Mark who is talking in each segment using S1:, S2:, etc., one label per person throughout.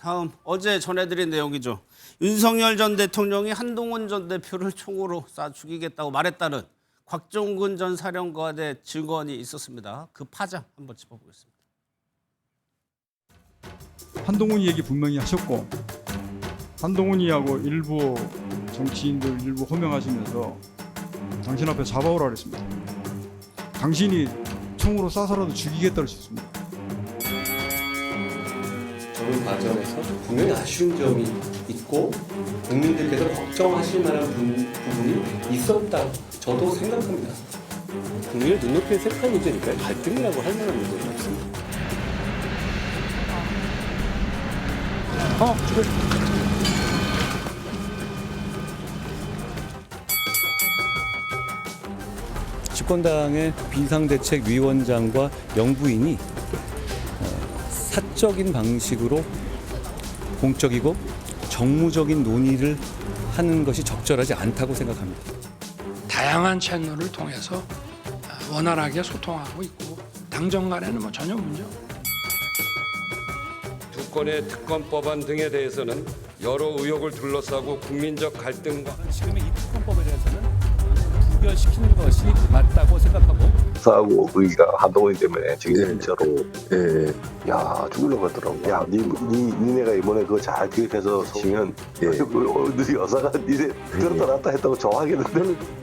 S1: 다음 어제 전해드린 내용이죠. 윤석열 전 대통령이 한동훈 전 대표를 총으로 쏴 죽이겠다고 말했다는 곽종근 전 사령관의 증언이 있었습니다. 그 파장 한번 짚어보겠습니다.
S2: 한동훈이 얘기 분명히 하셨고 한동훈이하고 일부 정치인들 일부 호명하시면서 당신 앞에 잡아오라 그랬습니다. 당신이 총으로 쏴서라도 죽이겠다고 했습니다.
S3: 저는 과정에서 분명히 아쉬운 점이 있고 국민들께서 걱정하실 만한 부분이 있었다. 저도 생각합니다. 국민의 눈높이에 생각한 문제니까요. 갈등이라고 할 만한 문제는 없습니다. 집권당의 비상대책위원장과 영부인이 사적인 방식으로 공적이고 정무적인 논의를 하는 것이 적절하지 않다고 생각합니다.
S4: 다양한 채널을 통해서 원활하게 소통하고 있고 당정 간에는 뭐 전혀 문제 없고.
S5: 두 건의 특검법안 등에 대해서는 여러 의혹을 둘러싸고 국민적 갈등과
S6: 지금의 이 특검법에 대해서는 부결시키는 것이 맞다고 생각하고
S7: 사하고 의기가 한동훈이 때문에 진짜로 야 죽으려고 하더라고. 야 니네가 이번에 그거 잘 기획해서 치면 너희 여사가 니네 그렇다 놨다 했다고 좋아하겠는데.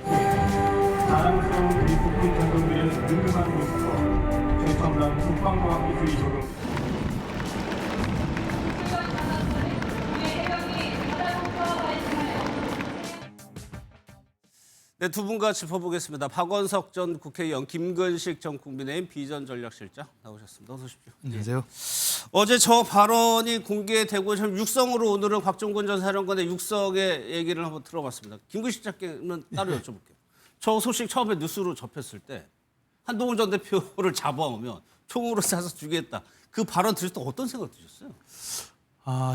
S8: 자랑스러운 우리 국민 전동들은 능동한 모습과 최첨단 국방과학 기술이 적용.
S1: 네, 두 분과 짚어보겠습니다. 박원석 전 국회의원, 김근식 전 국민의힘 비전전략실장 나오셨습니다. 어서 오십시오.
S9: 안녕하세요.
S1: 어제 저 발언이 공개되고 참 육성으로 오늘은 곽종근 전 사령관의 육성의 얘기를 한번 들어봤습니다. 김근식 작가는 따로 여쭤볼게요. 저 소식 처음에 뉴스로 접했을 때 한동훈 전 대표를 잡아오면 총으로 쏴서 죽이겠다. 그 발언 들을 때 어떤 생각 드셨어요?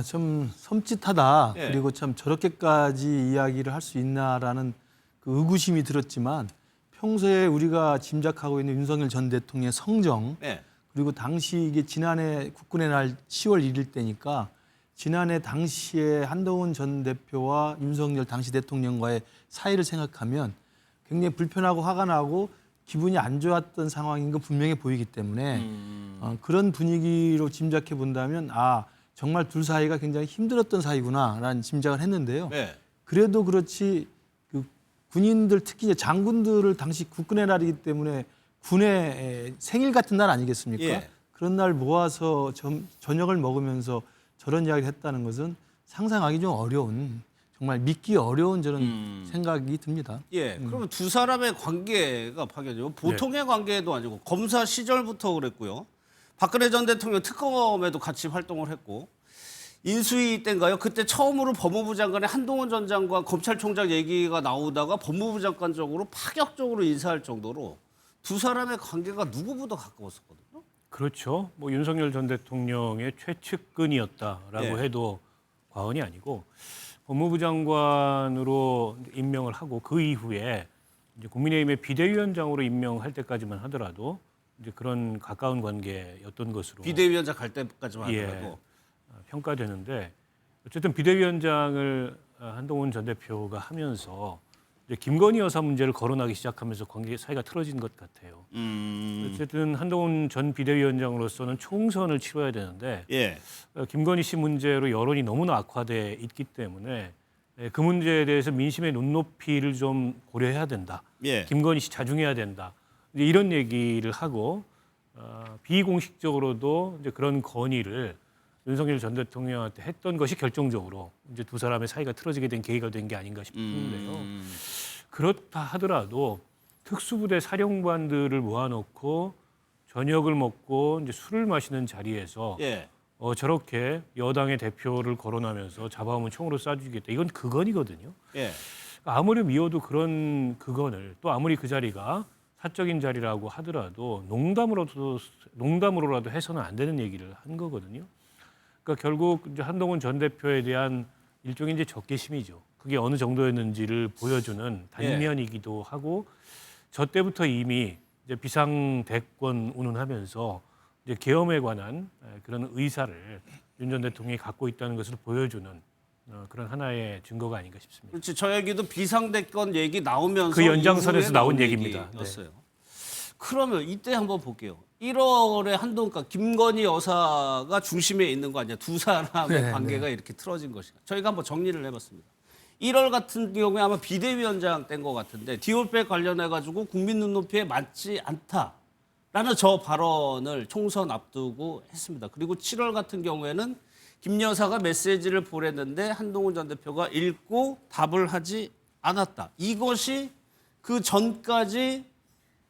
S9: 좀 섬찟하다.
S1: 예.
S9: 그리고 참 저렇게까지 이야기를 할 수 있나라는 그 의구심이 들었지만 평소에 우리가 짐작하고 있는 윤석열 전 대통령의 성정
S1: 네.
S9: 그리고 당시 이게 지난해 국군의 날 10월 1일 때니까 지난해 당시에 한동훈 전 대표와 윤석열 당시 대통령과의 사이를 생각하면 굉장히 불편하고 화가 나고 기분이 안 좋았던 상황인 건 분명해 보이기 때문에 그런 분위기로 짐작해 본다면 정말 둘 사이가 굉장히 힘들었던 사이구나라는 짐작을 했는데요.
S1: 네.
S9: 그래도 그렇지 그 군인들 특히 이제 장군들을 당시 국군의 날이기 때문에 군의 생일 같은 날 아니겠습니까?
S1: 예.
S9: 그런 날 모아서 저녁을 먹으면서 저런 이야기를 했다는 것은 상상하기 좀 어려운 정말 믿기 어려운 저런 생각이 듭니다.
S1: 예, 그러면 두 사람의 관계가 파견이고 보통의 관계도 아니고 검사 시절부터 그랬고요. 박근혜 전 대통령 특검에도 같이 활동을 했고 인수위 때인가요? 그때 처음으로 법무부 장관의 한동훈 전 장관 검찰총장 얘기가 나오다가 법무부 장관 쪽으로 파격적으로 인사할 정도로 두 사람의 관계가 누구보다 가까웠었거든요.
S6: 그렇죠. 뭐 윤석열 전 대통령의 최측근이었다라고
S1: 예.
S6: 해도 과언이 아니고 법무부 장관으로 임명을 하고 그 이후에 이제 국민의힘의 비대위원장으로 임명할 때까지만 하더라도 이제 그런 가까운 관계였던 것으로
S1: 비대위원장 갈 때까지만
S6: 예,
S1: 하더라도.
S6: 평가되는데 어쨌든 비대위원장을 한동훈 전 대표가 하면서 이제 김건희 여사 문제를 거론하기 시작하면서 관계 사이가 틀어진 것 같아요. 어쨌든 한동훈 전 비대위원장으로서는 총선을 치러야 되는데
S1: 예.
S6: 김건희 씨 문제로 여론이 너무나 악화돼 있기 때문에 그 문제에 대해서 민심의 눈높이를 좀 고려해야 된다.
S1: 예.
S6: 김건희 씨 자중해야 된다. 이제 이런 얘기를 하고 비공식적으로도 이제 그런 건의를 윤석열 전 대통령한테 했던 것이 결정적으로 이제 두 사람의 사이가 틀어지게 된 계기가 된 게 아닌가 싶은데요. 그렇다 하더라도 특수부대 사령관들을 모아놓고 저녁을 먹고 이제 술을 마시는 자리에서
S1: 예.
S6: 저렇게 여당의 대표를 거론하면서 잡아오면 총으로 쏴주겠다. 이건 극언이거든요.
S1: 예.
S6: 아무리 미워도 그런 극언을 또 아무리 그 자리가 사적인 자리라고 하더라도 농담으로라도 해서는 안 되는 얘기를 한 거거든요. 그러니까 결국 이제 한동훈 전 대표에 대한 일종의 이제 적개심이죠. 그게 어느 정도였는지를 보여주는 단면이기도 하고 저 때부터 이미 이제 비상 대권 운운하면서 이제 계엄에 관한 그런 의사를 윤 전 대통령이 갖고 있다는 것을 보여주는 그런 하나의 증거가 아닌가 싶습니다.
S1: 그렇지. 저 얘기도 비상대권 얘기 나오면서
S6: 그 연장선에서
S1: 이후에
S6: 나온
S1: 나온
S6: 얘기입니다.
S1: 얘기였어요. 그러면 이때 한번 볼게요. 1월에 한동훈, 그러니까 김건희 여사가 중심에 있는 거 아니야? 두 사람의
S9: 네,
S1: 관계가 이렇게 틀어진 것이다. 저희가 한번 정리를 해봤습니다. 1월 같은 경우에 아마 비대위원장 된 것 같은데 디올백 관련해가지고 국민 눈높이에 맞지 않다라는 저 발언을 총선 앞두고 했습니다. 그리고 7월 같은 경우에는 김 여사가 메시지를 보냈는데 한동훈 전 대표가 읽고 답을 하지 않았다. 이것이 그 전까지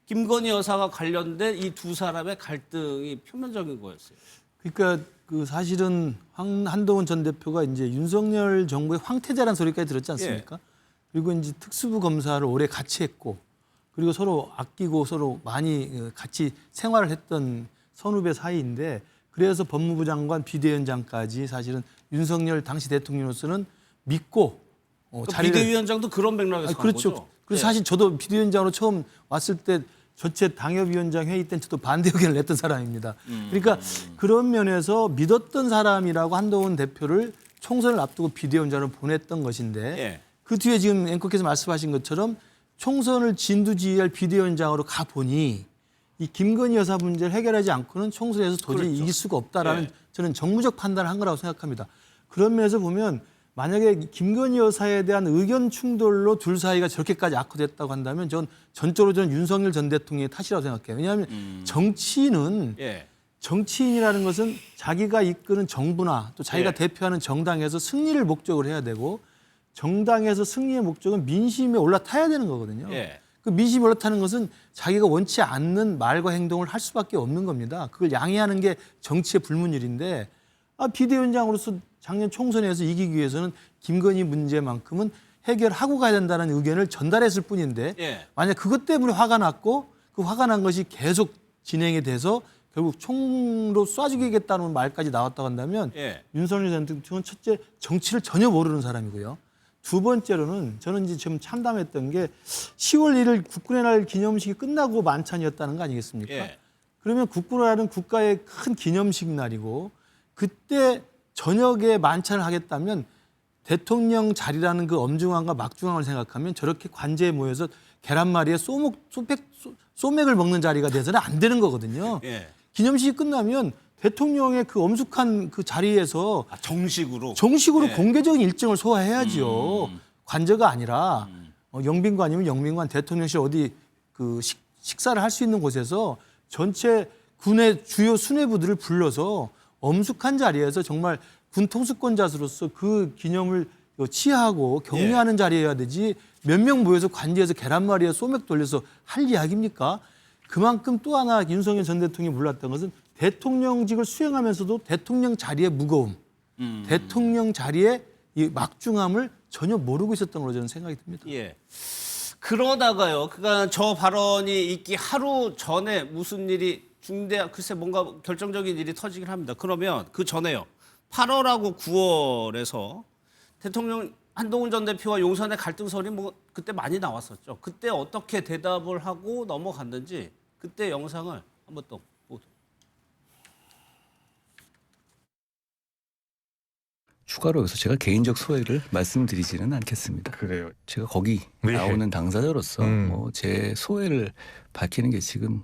S1: 김건희 여사가 관련된 이 두 사람의 갈등이 표면적인 거였어요.
S9: 그러니까 그 사실은 한동훈 전 대표가 이제 윤석열 정부의 황태자라는 소리까지 들었지 않습니까? 그리고 이제 특수부 검사를 오래 같이 했고 그리고 서로 아끼고 서로 많이 같이 생활을 했던 선후배 사이인데 그래서 법무부 장관 비대위원장까지 사실은 윤석열 당시 대통령으로서는 믿고
S1: 비대위원장도 그런 맥락에서 간
S9: 그렇죠.
S1: 거죠.
S9: 그래서 사실 저도 비대위원장으로 처음 왔을 때 전체 당협위원장 회의 때는 저도 반대 의견을 냈던 사람입니다. 그러니까 그런 면에서 믿었던 사람이라고 한동훈 대표를 총선을 앞두고 비대위원장으로 보냈던 것인데 그 뒤에 지금 앵커께서 말씀하신 것처럼 총선을 진두지휘할 비대위원장으로 가보니 이 김건희 여사 문제를 해결하지 않고는 총선에서 도저히
S1: 그렇죠.
S9: 이길 수가 없다라는 저는 정무적 판단을 한 거라고 생각합니다. 그런 면에서 보면 만약에 김건희 여사에 대한 의견 충돌로 둘 사이가 저렇게까지 악화됐다고 한다면 전 전적으로 저는 윤석열 전 대통령의 탓이라고 생각해요. 왜냐하면 정치인은 정치인이라는 것은 자기가 이끄는 정부나 또 자기가 대표하는 정당에서 승리를 목적으로 해야 되고 정당에서 승리의 목적은 민심에 올라타야 되는 거거든요. 그 민심에 올라타는 것은 자기가 원치 않는 말과 행동을 할 수밖에 없는 겁니다. 그걸 양해하는 게 정치의 불문율인데 비대위원장으로서 작년 총선에서 이기기 위해서는 김건희 문제만큼은 해결하고 가야 된다는 의견을 전달했을 뿐인데 만약 그것 때문에 화가 났고 그 화가 난 것이 계속 진행이 돼서 결국 총으로 쏴 죽이겠다는 말까지 나왔다고 한다면 윤석열 전 대통령은 첫째 정치를 전혀 모르는 사람이고요. 두 번째로는 저는 이제 좀 참담했던 게 10월 1일 국군의 날 기념식이 끝나고 만찬이었다는 거 아니겠습니까? 그러면 국군의 날은 국가의 큰 기념식 날이고 그때 저녁에 만찬을 하겠다면 대통령 자리라는 그 엄중함과 막중함을 생각하면 저렇게 관제에 모여서 계란말이에 소맥을 먹는 자리가 돼서는 안 되는 거거든요. 기념식이 끝나면 대통령의 그 엄숙한 그 자리에서
S1: 정식으로
S9: 공개적인 일정을 소화해야지요. 관저가 아니라 영빈관 아니면 영빈관 대통령실 어디 그 식사를 할 수 있는 곳에서 전체 군의 주요 수뇌부들을 불러서 엄숙한 자리에서 정말 군 통수권자로서 그 기념을 치하고 격려하는 자리여야 되지 몇 명 모여서 관제에서 계란말이에 소맥 돌려서 할 이야기입니까? 그만큼 또 하나 윤석열 전 대통령이 몰랐던 것은 대통령직을 수행하면서도 대통령 자리의 무거움, 대통령 자리의 이 막중함을 전혀 모르고 있었던 걸로 저는 생각이 듭니다.
S1: 그러다가요. 그러니까 저 발언이 있기 하루 전에 무슨 일이 글쎄 뭔가 결정적인 일이 터지긴 합니다. 그러면 그 전에요. 8월하고 9월에서 대통령 한동훈 전 대표와 용산의 갈등설이 뭐 그때 많이 나왔었죠. 그때 어떻게 대답을 하고 넘어갔는지 그때 영상을 한번 또 보도록.
S10: 추가로 여기서 제가 개인적 소회를 말씀드리지는 않겠습니다.
S11: 그래요.
S10: 제가 거기 나오는 당사자로서 뭐 제 소회를 밝히는 게 지금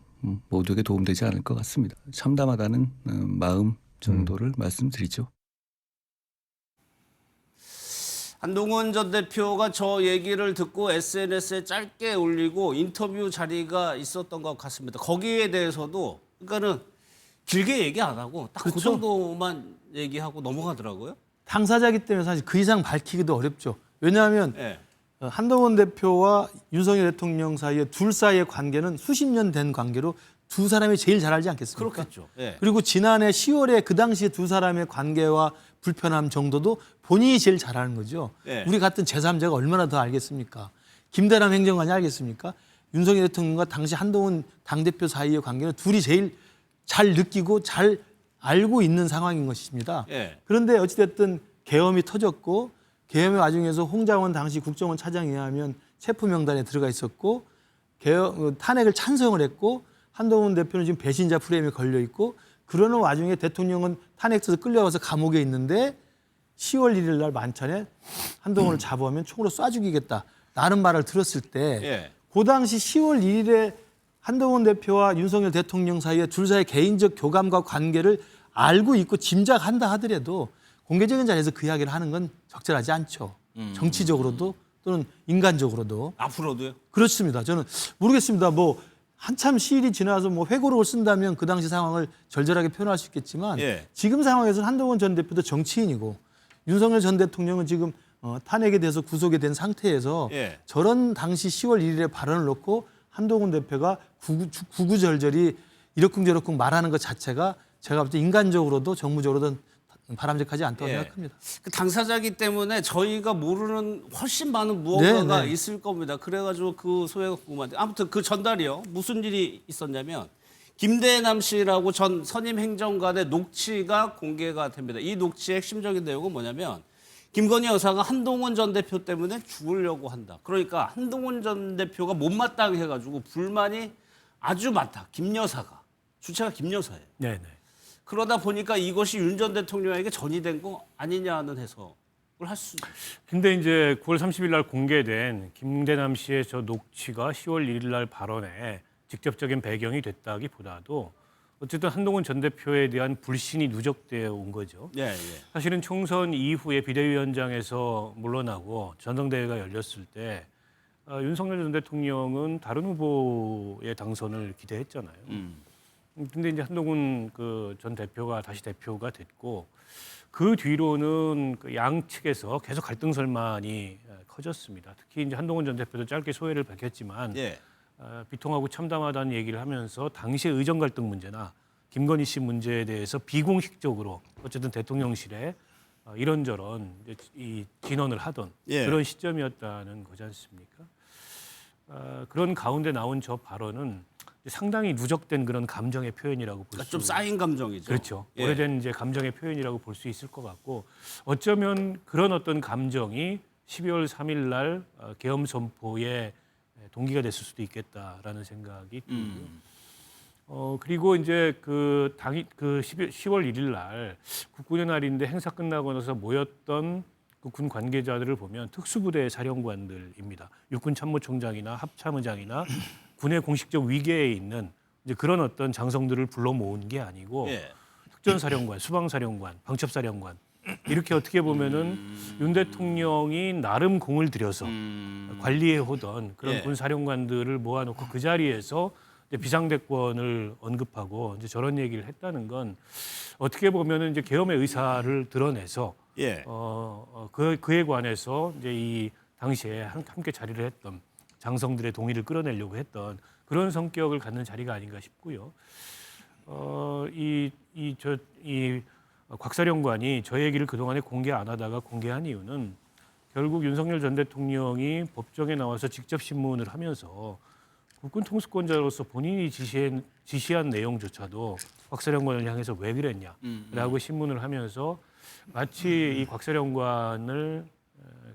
S10: 모두에게 도움되지 않을 것 같습니다. 참담하다는 마음 정도를 말씀드리죠.
S1: 한동훈 전 대표가 저 얘기를 듣고 SNS에 짧게 올리고 인터뷰 자리가 있었던 것 같습니다. 거기에 대해서도 그러니까는 길게 얘기 안 하고 딱 그 정도만 얘기하고 넘어가더라고요.
S9: 당사자이기 때문에 사실 그 이상 밝히기도 어렵죠. 왜냐하면 한동훈 대표와 윤석열 대통령 사이에 둘 사이의 관계는 수십 년 된 관계로 두 사람이 제일 잘 알지 않겠습니까?
S1: 그렇겠죠.
S9: 그리고 지난해 10월에 그 당시에 두 사람의 관계와 불편함 정도도 본인이 제일 잘 아는 거죠. 우리 같은 제3자가 얼마나 더 알겠습니까? 김대남 행정관이 알겠습니까? 윤석열 대통령과 당시 한동훈 당대표 사이의 관계는 둘이 제일 잘 느끼고 잘 알고 있는 상황인 것입니다. 그런데 어찌됐든 계엄이 터졌고 계엄의 와중에서 홍장원 당시 국정원 차장에 의하면 체포 명단에 들어가 있었고 탄핵을 찬성을 했고 한동훈 대표는 지금 배신자 프레임에 걸려 있고 그러는 와중에 대통령은 탄핵돼서 끌려가서 감옥에 있는데 10월 1일 날 만찬에 한동훈을 잡아오면 총으로 쏴 죽이겠다. 라는 말을 들었을 때
S1: 예.
S9: 그 당시 10월 1일에 한동훈 대표와 윤석열 대통령 사이에 둘 사이의 개인적 교감과 관계를 알고 있고 짐작한다 하더라도 공개적인 자리에서 그 이야기를 하는 건 적절하지 않죠. 정치적으로도 또는 인간적으로도.
S1: 앞으로도요?
S9: 그렇습니다. 저는 모르겠습니다. 뭐 한참 시일이 지나서 뭐 회고록을 쓴다면 그 당시 상황을 절절하게 표현할 수 있겠지만
S1: 예.
S9: 지금 상황에서는 한동훈 전 대표도 정치인이고 윤석열 전 대통령은 지금 탄핵에 대해서 구속이 된 상태에서
S1: 예.
S9: 저런 당시 10월 1일에 발언을 놓고 한동훈 대표가 구구절절히 이러쿵저러쿵 말하는 것 자체가 제가 볼 때 인간적으로도 정무적으로도 바람직하지 않다고
S1: 예.
S9: 생각합니다.
S1: 그 당사자이기 때문에 저희가 모르는 훨씬 많은 무언가가
S9: 네, 네.
S1: 있을 겁니다. 그래가지고 그 소외가 궁금한데 아무튼 그 전달이요. 무슨 일이 있었냐면 김대남 씨라고 전 선임 행정관의 녹취가 공개가 됩니다. 이 녹취의 핵심적인 내용은 뭐냐면 김건희 여사가 한동훈 전 대표 때문에 죽으려고 한다. 그러니까 한동훈 전 대표가 못마땅해가지고 불만이 아주 많다. 김 여사가. 주체가 김 여사예요.
S6: 네네.
S1: 그러다 보니까 이것이 윤 전 대통령에게 전이된 거 아니냐는 해석을 할 수 있어요.
S6: 근데 이제 9월 30일 날 공개된 김대남 씨의 저 녹취가 10월 1일 날 발언에 직접적인 배경이 됐다기보다도 어쨌든 한동훈 전 대표에 대한 불신이 누적되어 온 거죠.
S1: 예, 예.
S6: 사실은 총선 이후에 비대위원장에서 물러나고 전당대회가 열렸을 때 윤석열 전 대통령은 다른 후보의 당선을 기대했잖아요. 근데 이제 한동훈 그 전 대표가 다시 대표가 됐고 그 뒤로는 그 양측에서 계속 갈등설만이 커졌습니다. 특히 이제 한동훈 전 대표도 짧게 소회를 밝혔지만
S1: 예.
S6: 비통하고 참담하다는 얘기를 하면서 당시의 의정 갈등 문제나 김건희 씨 문제에 대해서 비공식적으로 어쨌든 대통령실에 이런저런 이 진언을 하던
S1: 예.
S6: 그런 시점이었다는 거지 않습니까? 그런 가운데 나온 저 발언은 상당히 누적된 그런 감정의 표현이라고 볼 수
S1: 그러니까 좀 쌓인 감정이죠.
S6: 그렇죠.
S1: 예.
S6: 오래된 이제 감정의 표현이라고 볼 수 있을 것 같고 어쩌면 그런 어떤 감정이 12월 3일 날 계엄 선포의 동기가 됐을 수도 있겠다라는 생각이 들고요. 그리고 이제 그 10월 1일 날 국군의 날인데 행사 끝나고 나서 모였던 그 군 관계자들을 보면 특수부대 사령관들입니다. 육군 참모총장이나 합참의장이나 군의 공식적 위계에 있는 이제 그런 어떤 장성들을 불러 모은 게 아니고
S1: 예.
S6: 특전사령관, 수방사령관, 방첩사령관 이렇게 어떻게 보면은 윤 대통령이 나름 공을 들여서 관리해 오던 그런
S1: 예.
S6: 군 사령관들을 모아놓고 그 자리에서 이제 비상대권을 언급하고 이제 저런 얘기를 했다는 건 어떻게 보면은 이제 계엄의 의사를 드러내서
S1: 예.
S6: 그에 관해서 이제 이 당시에 함께 자리를 했던 장성들의 동의를 끌어내려고 했던 그런 성격을 갖는 자리가 아닌가 싶고요. 이 곽사령관이 저 얘기를 그동안에 공개 안 하다가 공개한 이유는 결국 윤석열 전 대통령이 법정에 나와서 직접 신문을 하면서 국군 통수권자로서 본인이 지시한 내용조차도 곽사령관을 향해서 왜 그랬냐라고 신문을 하면서 마치 이 곽사령관을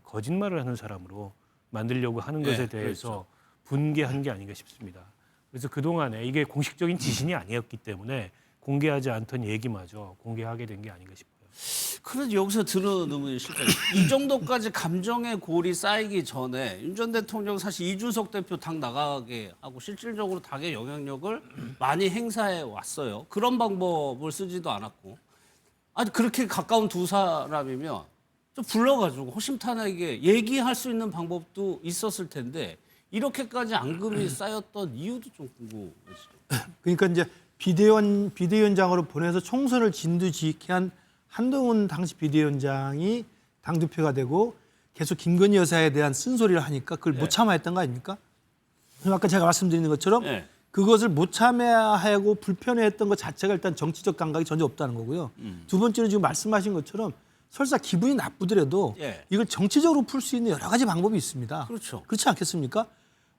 S6: 거짓말을 하는 사람으로 만들려고 하는 것에 대해서 분개한 게 아닌가 싶습니다. 그래서 그동안에 이게 공식적인 지신이 아니었기 때문에 공개하지 않던 얘기마저 공개하게 된 게 아닌가 싶어요.
S1: 그런데 여기서 들은 의문이 실제로 이 정도까지 감정의 골이 쌓이기 전에 윤 전 대통령 사실 이준석 대표 당 나가게 하고 실질적으로 당의 영향력을 많이 행사해 왔어요. 그런 방법을 쓰지도 않았고 아니 그렇게 가까운 두 사람이면 좀 불러가지고 호심탄회하게 얘기할 수 있는 방법도 있었을 텐데 이렇게까지 앙금이 쌓였던 이유도 좀 궁금해지죠.
S9: 그러니까 이제 비대위원장으로 보내서 총선을 진두지휘케 한 한동훈 당시 비대위원장이 당대표가 되고 계속 김건희 여사에 대한 쓴소리를 하니까 그걸 못 참아했던 거 아닙니까? 그럼 아까 제가 말씀드리는 것처럼 그것을 못 참아하고 불편해했던 것 자체가 일단 정치적 감각이 전혀 없다는 거고요. 두 번째는 지금 말씀하신 것처럼 설사 기분이 나쁘더라도 이걸 정치적으로 풀 수 있는 여러 가지 방법이 있습니다.
S1: 그렇죠.
S9: 그렇지 않겠습니까?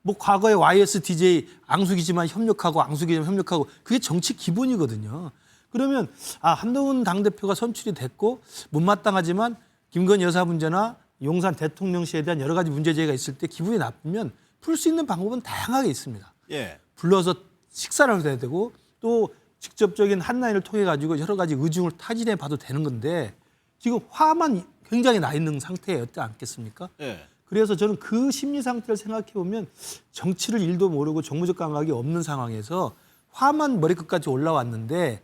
S9: 뭐 과거에 YSDJ 앙숙이지만 협력하고 앙숙이지만 협력하고 그게 정치 기본이거든요. 그러면 한동훈 당대표가 선출이 됐고 못마땅하지만 김건희 여사 문제나 용산 대통령실에 대한 여러 가지 문제제기가 있을 때 기분이 나쁘면 풀 수 있는 방법은 다양하게 있습니다.
S1: 예.
S9: 불러서 식사를 해야 되고 또 직접적인 한라인을 통해 가지고 여러 가지 의중을 타진해 봐도 되는 건데 지금 화만 굉장히 나 있는 상태였지 않겠습니까?
S1: 예.
S9: 그래서 저는 그 심리 상태를 생각해 보면 정치를 일도 모르고 정무적 감각이 없는 상황에서 화만 머리끝까지 올라왔는데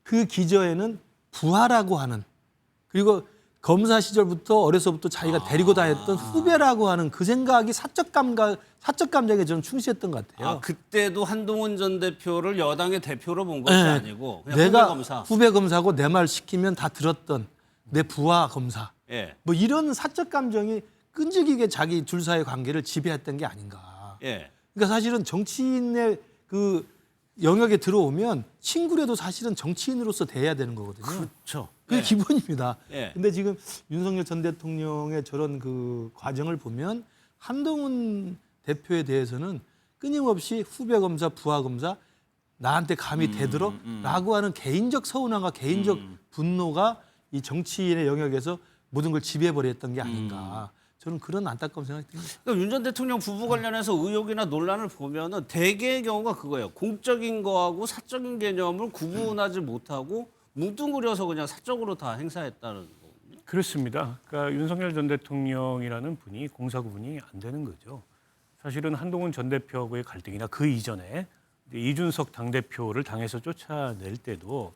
S9: 그 기저에는 부하라고 하는 그리고 검사 시절부터 어려서부터 자기가 데리고 다녔던 후배라고 하는 그 생각이 사적 감정에 저는 충실했던 것 같아요.
S1: 아, 그때도 한동훈 전 대표를 여당의 대표로 본 것이
S9: 네.
S1: 아니고 그냥
S9: 내가
S1: 후배 검사.
S9: 후배 검사고 내 말 시키면 다 들었던 내 부하 검사.
S1: 예.
S9: 뭐 이런 사적 감정이 끈질기게 자기 둘 사이의 관계를 지배했던 게 아닌가.
S1: 예.
S9: 그러니까 사실은 정치인의 그 영역에 들어오면 친구라도 사실은 정치인으로서 대해야 되는 거거든요.
S1: 그렇죠.
S9: 그게
S1: 예.
S9: 기본입니다.
S1: 예.
S9: 근데 지금 윤석열 전 대통령의 저런 그 과정을 보면 한동훈 대표에 대해서는 끊임없이 후배 검사, 부하 검사 나한테 감히 대들어? 라고 하는 개인적 서운함과 개인적 분노가 이 정치인의 영역에서 모든 걸 지배해버렸던 게 아닌가. 저는 그런 안타까운 생각이 듭니다.
S1: 그러니까 윤 전 대통령 부부 관련해서 의혹이나 논란을 보면은 대개의 경우가 그거예요. 공적인 거하고 사적인 개념을 구분하지 못하고 뭉뚱그려서 그냥 사적으로 다 행사했다는 거거든요.
S6: 그렇습니다. 그러니까 윤석열 전 대통령이라는 분이 공사 구분이 안 되는 거죠. 사실은 한동훈 전 대표하고의 갈등이나 그 이전에 이준석 당대표를 당에서 쫓아낼 때도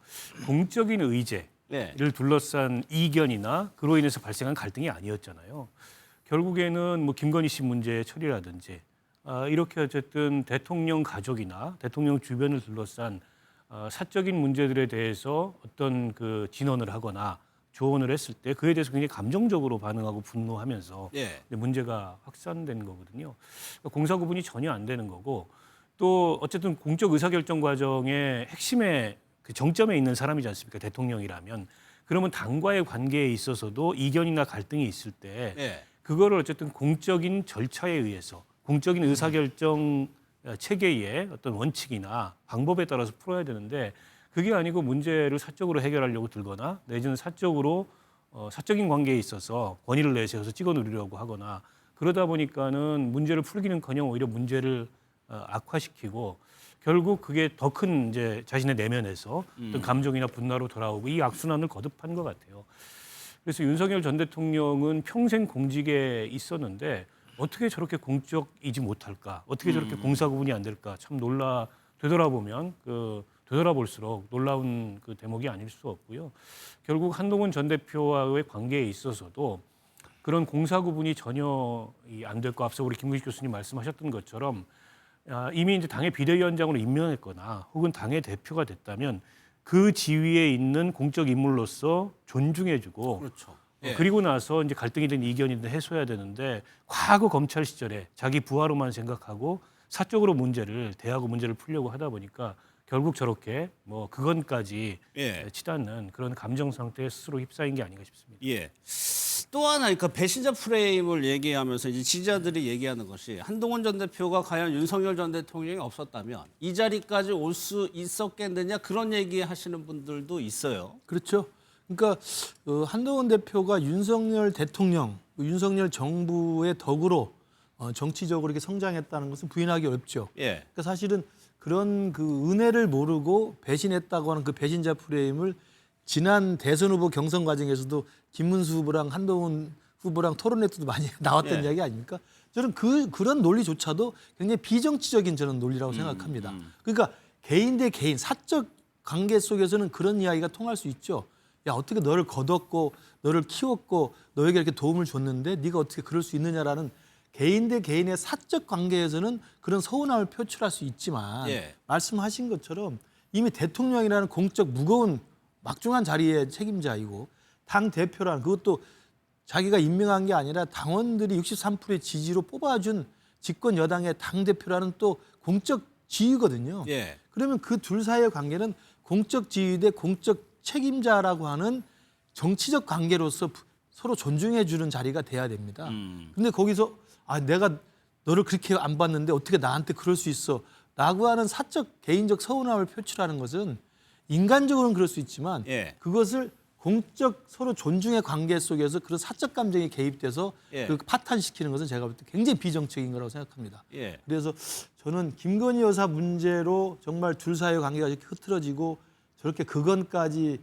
S6: 공적인 의제를
S1: 네.
S6: 둘러싼 이견이나 그로 인해서 발생한 갈등이 아니었잖아요. 결국에는 뭐 김건희 씨 문제의 처리라든지 이렇게 어쨌든 대통령 가족이나 대통령 주변을 둘러싼 사적인 문제들에 대해서 어떤 그 진언을 하거나 조언을 했을 때 그에 대해서 굉장히 감정적으로 반응하고 분노하면서
S1: 예.
S6: 문제가 확산된 거거든요. 그러니까 공사 구분이 전혀 안 되는 거고 또 어쨌든 공적 의사결정 과정의 핵심의 그 정점에 있는 사람이지 않습니까? 대통령이라면. 그러면 당과의 관계에 있어서도 이견이나 갈등이 있을 때
S1: 예.
S6: 그거를 어쨌든 공적인 절차에 의해서 공적인 의사결정 체계의 어떤 원칙이나 방법에 따라서 풀어야 되는데 그게 아니고 문제를 사적으로 해결하려고 들거나 내지는 사적으로 사적인 관계에 있어서 권위를 내세워서 찍어 누리려고 하거나 그러다 보니까는 문제를 풀기는커녕 오히려 문제를 악화시키고 결국 그게 더 큰 이제 자신의 내면에서 어떤 감정이나 분노로 돌아오고 이 악순환을 거듭한 것 같아요. 그래서 윤석열 전 대통령은 평생 공직에 있었는데 어떻게 저렇게 공적이지 못할까? 어떻게 저렇게 공사 구분이 안 될까? 참 되돌아보면 되돌아볼수록 놀라운 그 대목이 아닐 수 없고요. 결국 한동훈 전 대표와의 관계에 있어서도 그런 공사 구분이 전혀 안 됐고 앞서 우리 김근식 교수님 말씀하셨던 것처럼 이미 이제 당의 비대위원장으로 임명했거나 혹은 당의 대표가 됐다면 그 지위에 있는 공적 인물로서 존중해주고
S1: 그렇죠. 예.
S6: 그리고 나서 이제 갈등이든 이견이든 해소해야 되는데 과거 검찰 시절에 자기 부하로만 생각하고 사적으로 대하고 문제를 풀려고 하다 보니까 결국 저렇게 뭐 그건까지
S1: 예.
S6: 치닫는 그런 감정 상태에 스스로 휩싸인 게 아닌가 싶습니다.
S1: 예. 또 하나 그러니까 배신자 프레임을 얘기하면서 이제 지지자들이 얘기하는 것이 한동훈 전 대표가 과연 윤석열 전 대통령이 없었다면 이 자리까지 올 수 있었겠느냐 그런 얘기하시는 분들도 있어요.
S9: 그렇죠. 그러니까 한동훈 대표가 윤석열 대통령, 윤석열 정부의 덕으로 정치적으로 이렇게 성장했다는 것은 부인하기 어렵죠.
S1: 예.
S9: 그러니까 사실은 그런 그 은혜를 모르고 배신했다고 하는 그 배신자 프레임을 지난 대선 후보 경선 과정에서도 김문수 후보랑 한동훈 후보랑 토론회도 많이 나왔던
S1: 예.
S9: 이야기 아닙니까? 저는 그런 논리조차도 굉장히 비정치적인 저는 논리라고 생각합니다. 그러니까 개인 대 개인 사적 관계 속에서는 그런 이야기가 통할 수 있죠. 야 어떻게 너를 거뒀고 너를 키웠고 너에게 이렇게 도움을 줬는데 네가 어떻게 그럴 수 있느냐라는 개인 대 개인의 사적 관계에서는 그런 서운함을 표출할 수 있지만
S1: 예.
S9: 말씀하신 것처럼 이미 대통령이라는 공적 무거운 막중한 자리의 책임자이고 당 대표라는 그것도 자기가 임명한 게 아니라 당원들이 63%의 지지로 뽑아준 집권 여당의 당 대표라는 또 공적 지위거든요.
S1: 예.
S9: 그러면 그 둘 사이의 관계는 공적 지위 대 공적 책임자라고 하는 정치적 관계로서 서로 존중해 주는 자리가 돼야 됩니다. 근데 거기서 내가 너를 그렇게 안 봤는데 어떻게 나한테 그럴 수 있어 라고 하는 사적 개인적 서운함을 표출하는 것은 인간적으로는 그럴 수 있지만
S1: 예.
S9: 그것을 공적 서로 존중의 관계 속에서 그런 사적 감정이 개입돼서
S1: 예.
S9: 그 파탄시키는 것은 제가 볼 때 굉장히 비정책인 거라고 생각합니다.
S1: 예.
S9: 그래서 저는 김건희 여사 문제로 정말 둘 사이의 관계가 이렇게 흐트러지고 저렇게 극언까지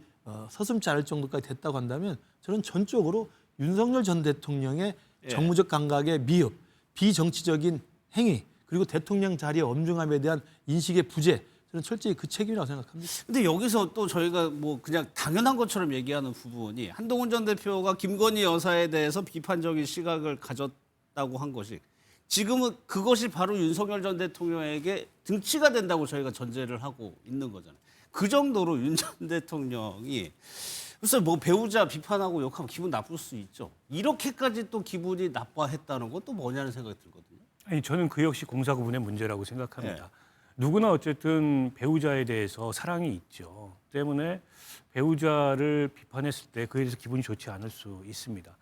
S9: 서슴지 않을 정도까지 됐다고 한다면 저는 전적으로 윤석열 전 대통령의
S1: 예.
S9: 정무적 감각의 미흡, 비정치적인 행위, 그리고 대통령 자리의 엄중함에 대한 인식의 부재, 저는 철저히 그 책임이라고 생각합니다.
S1: 근데 여기서 또 저희가 뭐 그냥 당연한 것처럼 얘기하는 부분이 한동훈 전 대표가 김건희 여사에 대해서 비판적인 시각을 가졌다고 한 것이 지금은 그것이 바로 윤석열 전 대통령에게 등치가 된다고 저희가 전제를 하고 있는 거잖아요. 그 정도로 윤 전 대통령이 글쎄 뭐 배우자 비판하고 욕하면 기분 나쁠 수 있죠. 이렇게까지 또 기분이 나빠했다는 건 또 뭐냐는 생각이 들거든요.
S6: 아니 저는 그 역시 공사구분의 문제라고 생각합니다.
S1: 네.
S6: 누구나 어쨌든 배우자에 대해서 사랑이 있죠. 때문에 배우자를 비판했을 때 그에 대해서 기분이 좋지 않을 수 있습니다.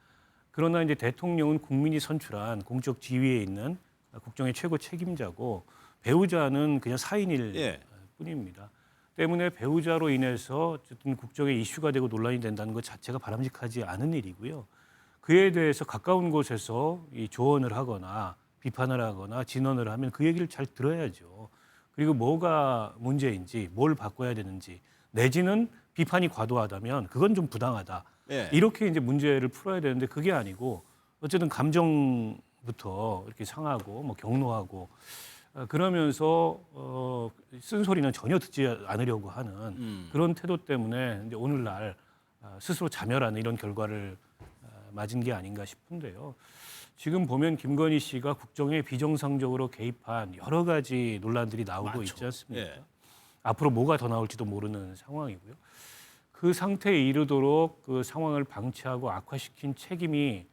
S6: 그러나 이제 대통령은 국민이 선출한 공적 지위에 있는 국정의 최고 책임자고 배우자는 그냥 사인일
S1: 예.
S6: 뿐입니다. 때문에 배우자로 인해서 어쨌든 국정의 이슈가 되고 논란이 된다는 것 자체가 바람직하지 않은 일이고요. 그에 대해서 가까운 곳에서 이 조언을 하거나 비판을 하거나 진언을 하면 그 얘기를 잘 들어야죠. 그리고 뭐가 문제인지 뭘 바꿔야 되는지 내지는 비판이 과도하다면 그건 좀 부당하다.
S1: 예.
S6: 이렇게 이제 문제를 풀어야 되는데 그게 아니고 어쨌든 감정부터 이렇게 상하고 뭐 경노하고 그러면서 쓴소리는 전혀 듣지 않으려고 하는 그런 태도 때문에 이제 오늘날 스스로 자멸하는 이런 결과를 맞은 게 아닌가 싶은데요. 지금 보면 김건희 씨가 국정에 비정상적으로 개입한 여러 가지 논란들이 나오고
S1: 많죠.
S6: 있지 않습니까?
S1: 예.
S6: 앞으로 뭐가 더 나올지도 모르는 상황이고요. 그 상태에 이르도록 그 상황을 방치하고 악화시킨 책임이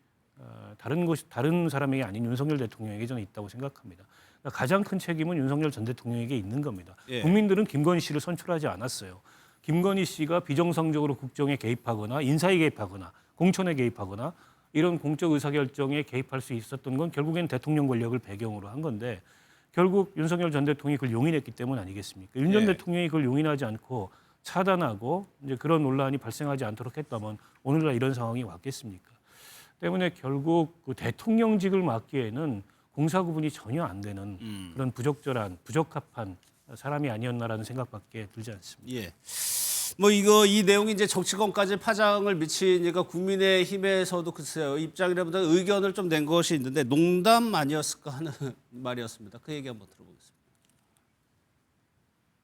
S6: 다른 사람에게 아닌 윤석열 대통령에게 저는 있다고 생각합니다. 그러니까 가장 큰 책임은 윤석열 전 대통령에게 있는 겁니다.
S1: 예.
S6: 국민들은 김건희 씨를 선출하지 않았어요. 김건희 씨가 비정상적으로 국정에 개입하거나 인사에 개입하거나 공천에 개입하거나 이런 공적 의사결정에 개입할 수 있었던 건 결국엔 대통령 권력을 배경으로 한 건데 결국 윤석열 전 대통령이 그걸 용인했기 때문 아니겠습니까? 윤 전
S1: 예.
S6: 대통령이 그걸 용인하지 않고 차단하고 이제 그런 논란이 발생하지 않도록 했다면 오늘날 이런 상황이 왔겠습니까? 때문에 결국 그 대통령직을 맡기에는 공사구분이 전혀 안 되는 그런 부적절한, 부적합한 사람이 아니었나라는 생각밖에 들지 않습니다.
S1: 예. 뭐 이 내용이 이제 정치권까지 파장을 미치니까 국민의힘에서도 글쎄요 입장이라보다 의견을 좀 낸 것이 있는데 농담 아니었을까 하는 말이었습니다. 그 얘기 한번 들어보겠습니다.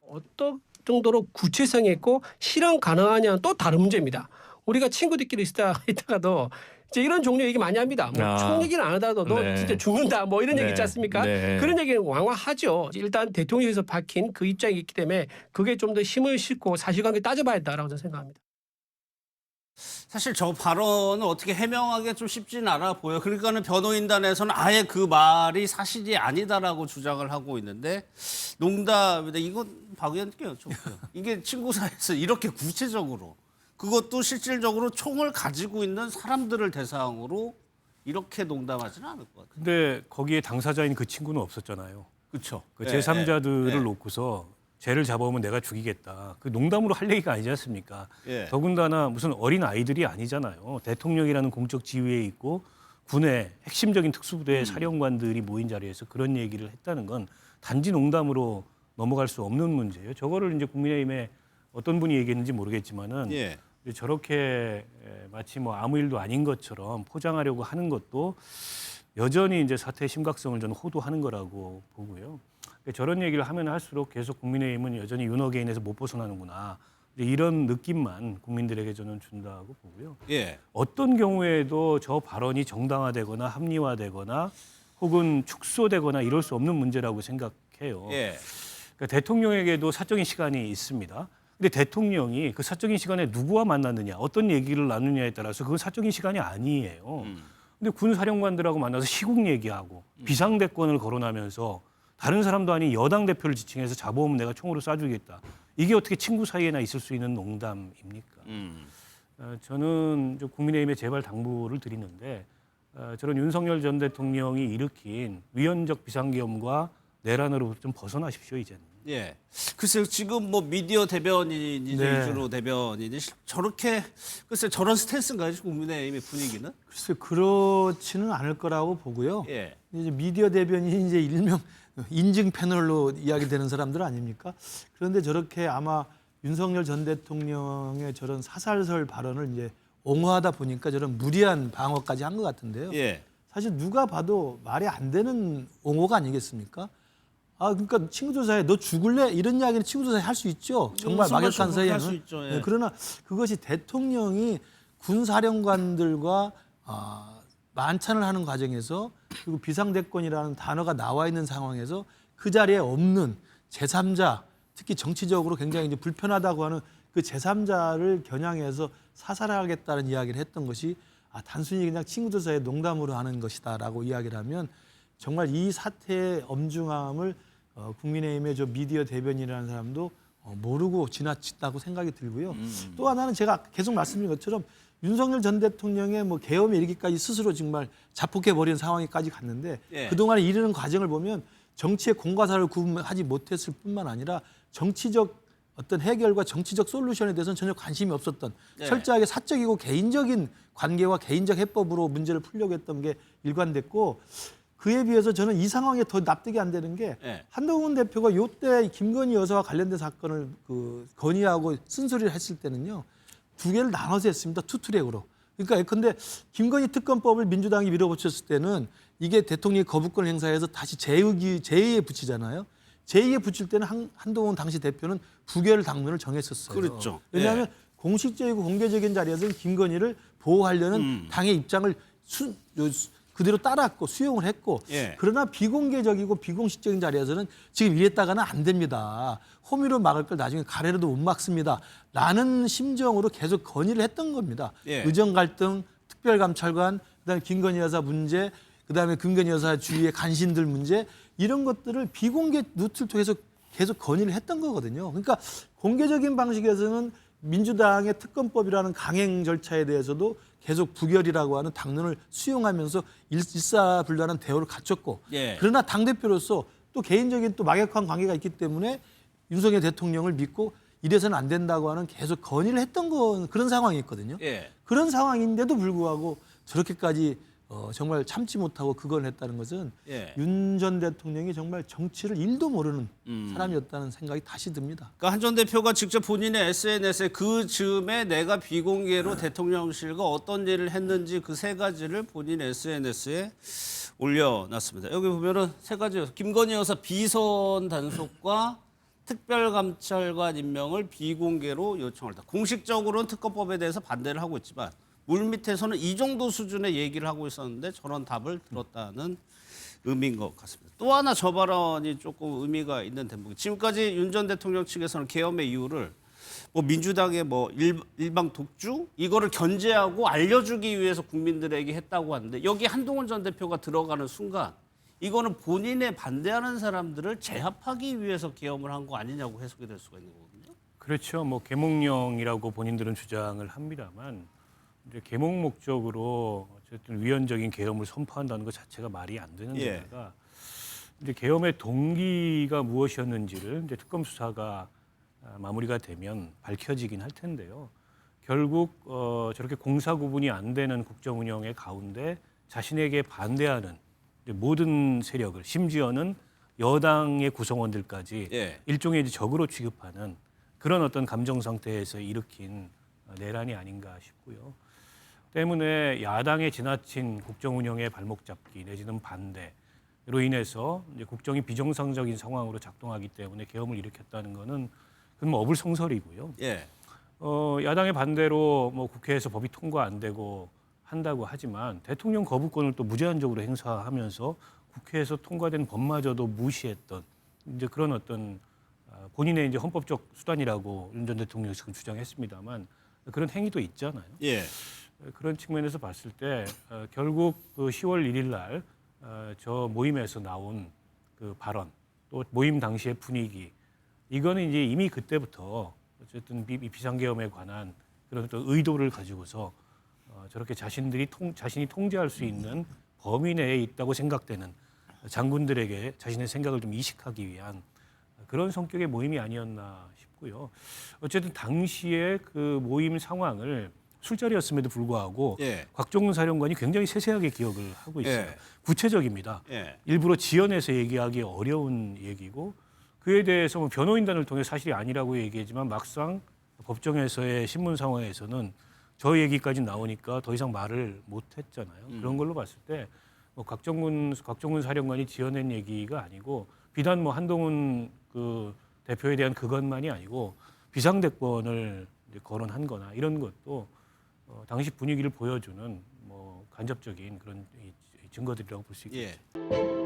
S11: 어떤 정도로 구체성이 있고 실현 가능하냐는 또 다른 문제입니다. 우리가 친구들끼리 있다가도 이제 이런 종류 얘기 많이 합니다. 뭐 총 얘기는 안 하더라도 너
S12: 네.
S11: 진짜 죽는다 뭐 이런 얘기 있지 않습니까?
S12: 네.
S11: 그런 얘기는 왕왕하죠. 일단 대통령에서 밝힌 그 입장이 있기 때문에 그게 좀 더 힘을 싣고 사실관계 따져봐야 된다라고 저는 생각합니다.
S1: 사실 저 발언을 어떻게 해명하기 좀 쉽지는 않아 보여. 그러니까는 변호인단에서는 아예 그 말이 사실이 아니다라고 주장을 하고 있는데 농담인데 이건 박 의원님께 여쭤볼게요. 이게 친구 사이에서 이렇게 구체적으로 그것도 실질적으로 총을 가지고 있는 사람들을 대상으로 이렇게 농담하지는 않을 것 같아요.
S6: 근데 거기에 당사자인 그 친구는 없었잖아요.
S1: 그렇죠.
S6: 그 제3자들을 놓고서 죄를 잡아오면 내가 죽이겠다. 그 농담으로 할 얘기가 아니지 않습니까?
S1: 예.
S6: 더군다나 무슨 어린 아이들이 아니잖아요. 대통령이라는 공적 지위에 있고 군의 핵심적인 특수부대 사령관들이 모인 자리에서 그런 얘기를 했다는 건 단지 농담으로 넘어갈 수 없는 문제예요. 저거를 이제 국민의힘에 어떤 분이 얘기했는지 모르겠지만은
S1: 예.
S6: 저렇게 마치 뭐 아무 일도 아닌 것처럼 포장하려고 하는 것도 여전히 이제 사태의 심각성을 저는 호도하는 거라고 보고요. 저런 얘기를 하면 할수록 계속 국민의힘은 여전히 윤어게인에서 못 벗어나는구나. 이런 느낌만 국민들에게 저는 준다고 보고요.
S1: 예.
S6: 어떤 경우에도 저 발언이 정당화되거나 합리화되거나 혹은 축소되거나 이럴 수 없는 문제라고 생각해요.
S1: 예.
S6: 그러니까 대통령에게도 사적인 시간이 있습니다. 근데 대통령이 그 사적인 시간에 누구와 만났느냐, 어떤 얘기를 나누냐에 따라서 그건 사적인 시간이 아니에요. 근데 군 사령관들하고 만나서 시국 얘기하고 비상대권을 거론하면서 다른 사람도 아닌 여당 대표를 지칭해서 잡아오면 내가 총으로 쏴주겠다. 이게 어떻게 친구 사이에나 있을 수 있는 농담입니까? 저는 국민의힘에 제발 당부를 드리는데 저런 윤석열 전 대통령이 일으킨 위헌적 비상계엄과 내란으로부터 좀 벗어나십시오 이제는.
S1: 예. 글쎄요, 지금 뭐 미디어 대변인이
S9: 네.
S1: 위주로 대변인이 저렇게 글쎄 저런 스탠스인가요, 국민의힘의 분위기는?
S9: 글쎄 그렇지는 않을 거라고 보고요.
S1: 예.
S9: 이제 미디어 대변인이 이제 일명 인증 패널로 이야기되는 사람들 아닙니까? 그런데 저렇게 아마 윤석열 전 대통령의 저런 사살설 발언을 이제 옹호하다 보니까 저런 무리한 방어까지 한 것 같은데요.
S1: 예.
S9: 사실 누가 봐도 말이 안 되는 옹호가 아니겠습니까? 아 그러니까 친구조사에 너 죽을래? 이런 이야기는 친구조사에 할 수 있죠. 정말 막역한 사이에는.
S1: 할수 있죠. 예.
S9: 네, 그러나 그것이 대통령이 군사령관들과 만찬을 하는 과정에서 그리고 비상대권이라는 단어가 나와 있는 상황에서 그 자리에 없는 제3자, 특히 정치적으로 굉장히 이제 불편하다고 하는 그 제3자를 겨냥해서 사살하겠다는 이야기를 했던 것이 단순히 그냥 친구조사에 농담으로 하는 것이다라고 이야기를 하면 정말 이 사태의 엄중함을 국민의힘의 저 미디어 대변인이라는 사람도 모르고 지나쳤다고 생각이 들고요. 또 하나는 제가 계속 말씀드린 것처럼 윤석열 전 대통령의 뭐 계엄에 이르기까지 스스로 정말 자폭해버리는 상황까지 갔는데
S1: 예.
S9: 그동안에 이르는 과정을 보면 정치의 공과사를 구분하지 못했을 뿐만 아니라 정치적 어떤 해결과 정치적 솔루션에 대해서는 전혀 관심이 없었던
S1: 네.
S9: 철저하게 사적이고 개인적인 관계와 개인적 해법으로 문제를 풀려고 했던 게 일관됐고 그에 비해서 저는 이 상황에 더 납득이 안 되는 게
S1: 네.
S9: 한동훈 대표가 요때 김건희 여사와 관련된 사건을 건의하고 쓴소리를 했을 때는요. 두 개를 나눠서 했습니다. 투트랙으로. 그러니까 근데 김건희 특검법을 민주당이 밀어붙였을 때는 이게 대통령이 거부권 행사해서 다시 제2에 붙이잖아요. 제2에 붙일 때는 한동훈 당시 대표는 부결 당론을 정했었어요.
S1: 그렇죠.
S9: 왜냐하면
S1: 예.
S9: 공식적이고 공개적인 자리에서는 김건희를 보호하려는 당의 입장을 그대로 따랐고 수용을 했고
S1: 예.
S9: 그러나 비공개적이고 비공식적인 자리에서는 지금 이랬다가는 안 됩니다. 호미로 막을 걸 나중에 가래로도 못 막습니다. 라는 심정으로 계속 건의를 했던 겁니다.
S1: 예.
S9: 의정 갈등, 특별감찰관, 그다음에 김건희 여사 문제, 그다음에 김건희 여사 주위의 간신들 문제 이런 것들을 비공개 루트를 통해서 계속 건의를 했던 거거든요. 그러니까 공개적인 방식에서는 민주당의 특검법이라는 강행 절차에 대해서도 계속 부결이라고 하는 당론을 수용하면서 일사불란한 대우를 갖췄고
S1: 예.
S9: 그러나 당대표로서 또 개인적인 또 막역한 관계가 있기 때문에 윤석열 대통령을 믿고 이래서는 안 된다고 하는 계속 건의를 했던 건 그런 상황이었거든요.
S1: 예.
S9: 그런 상황인데도 불구하고 저렇게까지 정말 참지 못하고 그걸 했다는 것은
S1: 예.
S9: 윤 전 대통령이 정말 정치를 1도 모르는 사람이었다는 생각이 다시 듭니다.
S1: 그러니까 한 전 대표가 직접 본인의 SNS에 그 즈음에 내가 비공개로 대통령실과 어떤 일을 했는지 그 세 가지를 본인 SNS에 올려놨습니다. 여기 보면은 세 가지. 김건희 여사 비선 단속과 특별감찰관 임명을 비공개로 요청했다. 공식적으로는 특검법에 대해서 반대를 하고 있지만 물밑에서는 이 정도 수준의 얘기를 하고 있었는데 저런 답을 들었다는 의미인 것 같습니다. 또 하나 저 발언이 조금 의미가 있는 대목이 지금까지 윤 전 대통령 측에서는 계엄의 이유를 뭐 민주당의 뭐 일방 독주 이거를 견제하고 알려주기 위해서 국민들에게 했다고 하는데 여기 한동훈 전 대표가 들어가는 순간 이거는 본인에 반대하는 사람들을 제압하기 위해서 계엄을 한 거 아니냐고 해석이 될 수가 있는 거거든요.
S6: 그렇죠. 뭐 계몽령이라고 본인들은 주장을 합니다만 이제 계몽 목적으로 어쨌든 위헌적인 계엄을 선포한다는 것 자체가 말이 안 되는
S1: 예.
S6: 데다가 이제 계엄의 동기가 무엇이었는지를 이제 특검 수사가 마무리가 되면 밝혀지긴 할 텐데요. 결국 저렇게 공사 구분이 안 되는 국정 운영의 가운데 자신에게 반대하는 이제 모든 세력을 심지어는 여당의 구성원들까지
S1: 예.
S6: 일종의 이제 적으로 취급하는 그런 어떤 감정 상태에서 일으킨 내란이 아닌가 싶고요. 때문에 야당의 지나친 국정 운영의 발목 잡기 내지는 반대로 인해서 이제 국정이 비정상적인 상황으로 작동하기 때문에 계엄을 일으켰다는 것은 그건 뭐 어불성설이고요.
S1: 예.
S6: 야당의 반대로 뭐 국회에서 법이 통과 안 되고 한다고 하지만 대통령 거부권을 또 무제한적으로 행사하면서 국회에서 통과된 법마저도 무시했던 이제 그런 어떤 본인의 이제 헌법적 수단이라고 윤 전 대통령이 지금 주장했습니다만 그런 행위도 있잖아요.
S1: 예.
S6: 그런 측면에서 봤을 때 결국 그 10월 1일 날 저 모임에서 나온 그 발언 또 모임 당시의 분위기 이거는 이제 이미 그때부터 어쨌든 비상계엄에 관한 그런 또 의도를 가지고서 저렇게 자신이 통제할 수 있는 범위 내에 있다고 생각되는 장군들에게 자신의 생각을 좀 이식하기 위한 그런 성격의 모임이 아니었나 싶고요. 어쨌든 당시에 그 모임 상황을 술자리였음에도 불구하고
S1: 예.
S6: 곽종근 사령관이 굉장히 세세하게 기억을 하고 있어요.
S1: 예.
S6: 구체적입니다.
S1: 예.
S6: 일부러 지어내서 얘기하기 어려운 얘기고 그에 대해서 뭐 변호인단을 통해 사실이 아니라고 얘기했지만 막상 법정에서의 신문 상황에서는 저 얘기까지 나오니까 더 이상 말을 못 했잖아요. 그런 걸로 봤을 때 뭐 곽종근 사령관이 지어낸 얘기가 아니고 비단 뭐 한동훈 그 대표에 대한 그것만이 아니고 비상대권을 이제 거론한 거나 이런 것도 당시 분위기를 보여주는 뭐 간접적인 그런 증거들이라고 볼 수 있겠죠.
S1: 예.